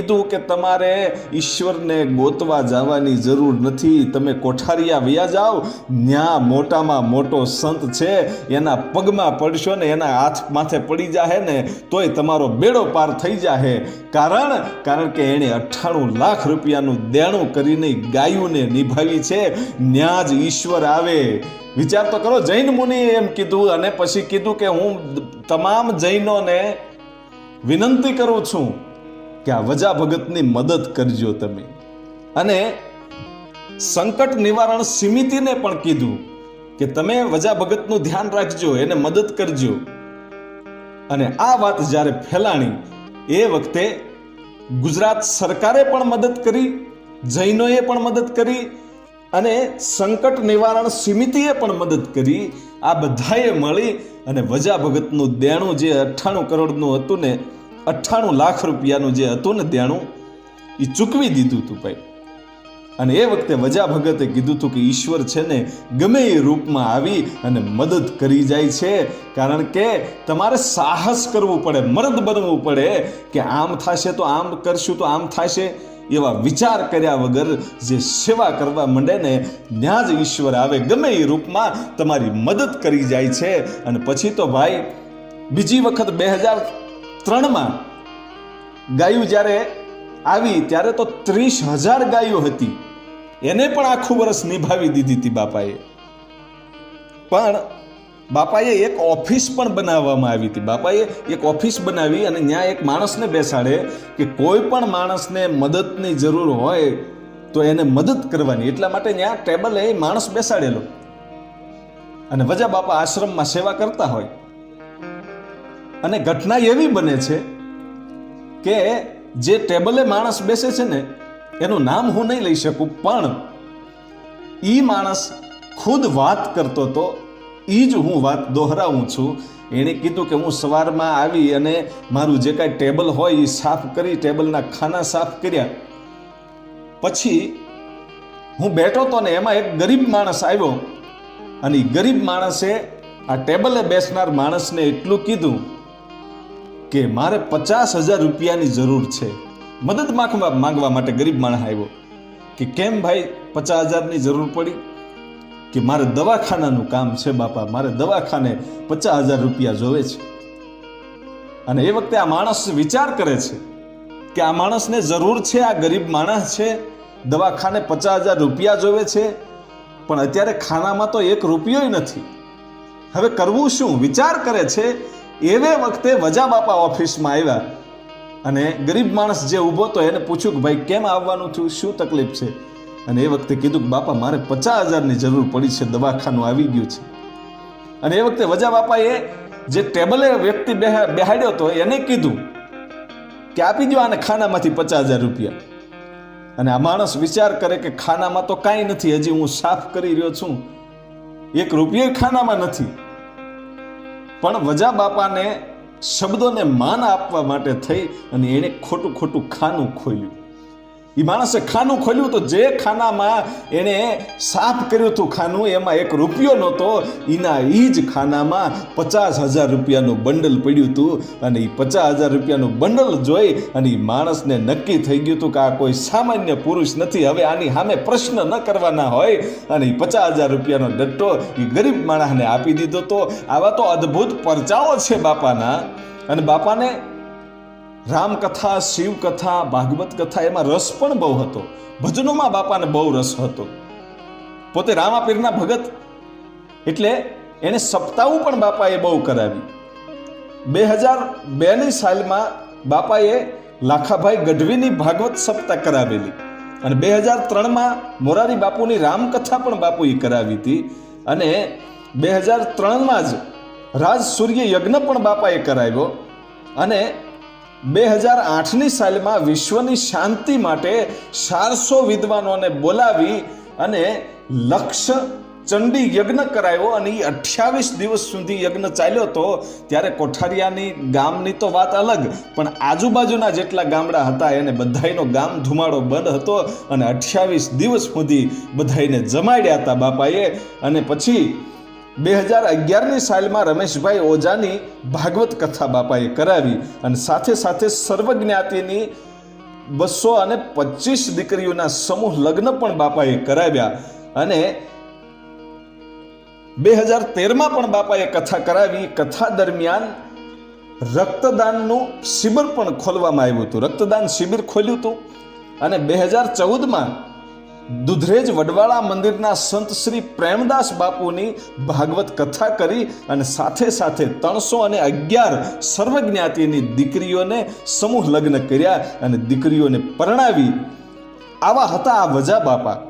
કીધું કે તમારે ઈશ્વરને ગોતવા જવાની જરૂર નથી, તમે કોઠારિયા વયા જાઓ, ન્યા મોટામાં મોટો સંત છે, એના પગમાં પડશો ને એના હાથ માથે પડી જાહે ને તોય તમારો બેડો પાર થઈ જાહે. કારણ કે એણે 98 લાખ રૂપિયાનું દેણું કરીને ગાયુંને નિભાવી છે. ન્યા જ ઈશ્વર આવે. વિચાર તો કરો, જૈન મુનિએ એમ કીધું અને પછી કીધું કે હું તમામ જૈનોને વિનંતી કરું છું કે આ વજા ભગતની મદદ કરજો તમે. અને સંકટ નિવારણ સમિતિને પણ કીધું કે તમે વજા ભગતનું ધ્યાન રાખજો, એને મદદ કરજો. અને આ વાત જ્યારે ફેલાણી એ વખતે ગુજરાત સરકારે પણ મદદ કરી, જૈનોએ પણ મદદ કરી અને સંકટ નિવારણ સમિતિએ પણ મદદ કરી. આ બધાએ મળી અને વજા ભગતનું દેણું જે 98 કરોડનું હતું ને, 98 લાખ રૂપિયાનું જે હતું ને દેણું, એ ચૂકવી દીધું હતું ભાઈ. અને એ વખતે વજા ભગતે કીધું હતું કે ઈશ્વર છે ને ગમે એ રૂપમાં આવી અને મદદ કરી જાય છે. કારણ કે તમારે સાહસ કરવું પડે, મર્દ બનવું પડે કે આમ થશે તો આમ કરશું તો આમ થશે, એવા વિચાર કર્યા વગર જે સેવા કરવા માંડે ને ત્યાં જ ઈશ્વર આવે, ગમે એ રૂપમાં તમારી મદદ કરી જાય છે. અને પછી તો ભાઈ બીજી વખત 2003માં ગાયું જ્યારે આવી ત્યારે તો 30,000 ગાયો હતી, એને પણ આખું વર્ષ નિભાવી દીધી હતી બાપાએ. પણ બાપાએ એક ઓફિસ પણ બનાવવામાં આવી હતી. બાપાએ એક ઓફિસ બનાવી અને ત્યાં એક માણસને બેસાડે કે કોઈ પણ માણસને મદદની જરૂર હોય તો એને મદદ કરવાની. એટલા માટે ત્યાં ટેબલે માણસ બેસાડેલો અને વજા બાપા આશ્રમમાં સેવા કરતા હોય. અને ઘટના એવી બને છે કે જે ટેબલે માણસ બેસે છે ને એનું નામ હું નહીં લઈ શકું, પણ ઈ માણસ ખુદ વાત કરતો હતો. એ જ હું વાત દોહરાવું છું. એણે કીધું કે હું સવારમાં આવી અને મારું જે કાંઈ ટેબલ હોય એ સાફ કરી, ટેબલના ખાના સાફ કર્યા પછી હું બેઠો હતો ને એમાં એક ગરીબ માણસ આવ્યો અને એ ગરીબ માણસે આ ટેબલે બેસનાર માણસને એટલું કીધું કે મારે 50,000 રૂપિયાની જરૂર છે. મદદ માંગવા માટે ગરીબ માણસ આવ્યો કે કેમ ભાઈ 50,000ની જરૂર પડી? કે મારે દવાખાનાનું કામ છે બાપા, મારે દવાખાને 50,000 રૂપિયા જોવે છે. અને એ વખતે આ માણસ વિચાર કરે છે કે આ માણસને જરૂર છે, આ ગરીબ માણસ છે, દવાખાને 50,000 રૂપિયા જોવે છે, પણ અત્યારે ખાનામાં તો 1 રૂપિયો નથી. હવે કરવું શું? વિચાર કરે છે. એવે વખતે વજા બાપા ઓફિસમાં આવ્યા અને ગરીબ માણસ જે ઊભો હતો એને પૂછ્યું કે ભાઈ કેમ આવવાનું થયું, શું તકલીફ છે? અને એ વખતે કીધું કે બાપા મારે 50,000ની જરૂર પડી છે, દવાખાનું આવી ગયું છે. અને એ વખતે વજા બાપાએ જે ટેબલે વ્યક્તિ બેહાડ્યો હતો એને કીધું કે આપી દો આને ખાનામાંથી 50,000 રૂપિયા. અને આ માણસ વિચાર કરે કે ખાનામાં તો કાંઈ નથી, હજી હું સાફ કરી રહ્યો છું, 1 રૂપિયો ખાનામાં નથી. પણ વજા બાપાને શબ્દોને માન આપવા માટે થઈ અને એણે ખોટું ખાનું ખોલ્યું. એ માણસે ખાનું ખોલ્યું તો જે ખાનામાં એણે સાફ કર્યું હતું ખાનું એમાં 1 રૂપિયો નહોતો. એના એ જ ખાનામાં 50,000 રૂપિયાનું બંડલ પડ્યું હતું. અને એ 50,000 રૂપિયાનું બંડલ જોઈ અને એ માણસને નક્કી થઈ ગયું હતું કે આ કોઈ સામાન્ય પુરુષ નથી, હવે આની સામે પ્રશ્ન ન કરવાના હોય. અને એ 50,000 રૂપિયાનો ડટ્ટો એ ગરીબ માણસને આપી દીધો હતો. આવા તો અદ્ભુત પરચાઓ છે બાપાના. અને બાપાને રામકથા, શિવકથા, ભાગવત કથા એમાં રસ પણ બહુ હતો. ભજનોમાં બાપાને બહુ રસ હતો. પોતે રામાપીરના ભગત એટલે એને સપ્તાહ પણ બાપાએ બહુ કરાવી. 2002ની સાલમાં બાપાએ લાખાભાઈ ગઢવીની ભાગવત સપ્તાહ કરાવેલી અને 2003માં મોરારી બાપુની રામકથા પણ બાપુએ કરાવી હતી. અને 2003માં જ રાજ સૂર્ય યજ્ઞ પણ બાપાએ કરાવ્યો. અને 2008ની સાલમાં વિશ્વની શાંતિ માટે 400 વિદ્વાનોને બોલાવી અને લક્ષ ચંડી યજ્ઞ કરાવ્યો. અને એ 28 દિવસ સુધી યજ્ઞ ચાલ્યો હતો. ત્યારે કોઠારિયાની ગામની તો વાત અલગ, પણ આજુબાજુના જેટલા ગામડા હતા એને બધાયનો ગામ ધુમાડો બંધ હતો. અને 28 દિવસ સુધી બધાયને જમાડ્યા હતા બાપાએ. અને પછી 2011ની સાલમાં રમેશભાઈ ઓઝાની ભાગવત કથા બાપાએ કરાવી અને સાથે સાથે સર્વજ્ઞાતિની 225 દીકરીઓના સમૂહ લગ્ન પણ બાપાએ કરાવ્યા અને 2013માં પણ બાપાએ કથા કરાવી. કથા દરમિયાન રક્તદાનનું શિબિર પણ ખોલવામાં આવ્યું હતું. રક્તદાન શિબિર ખોલ્યું હતું અને 2014માં દુધરેજ વડવાળા મંદિરના સંત શ્રી પ્રેમદાસ બાપુની ભાગવત કથા કરી અને સાથે સાથે 311 સર્વજ્ઞાતિની દીકરીઓને સમૂહ લગ્ન કર્યા અને દીકરીઓને પરણાવી. આવા હતા આ વજા બાપા.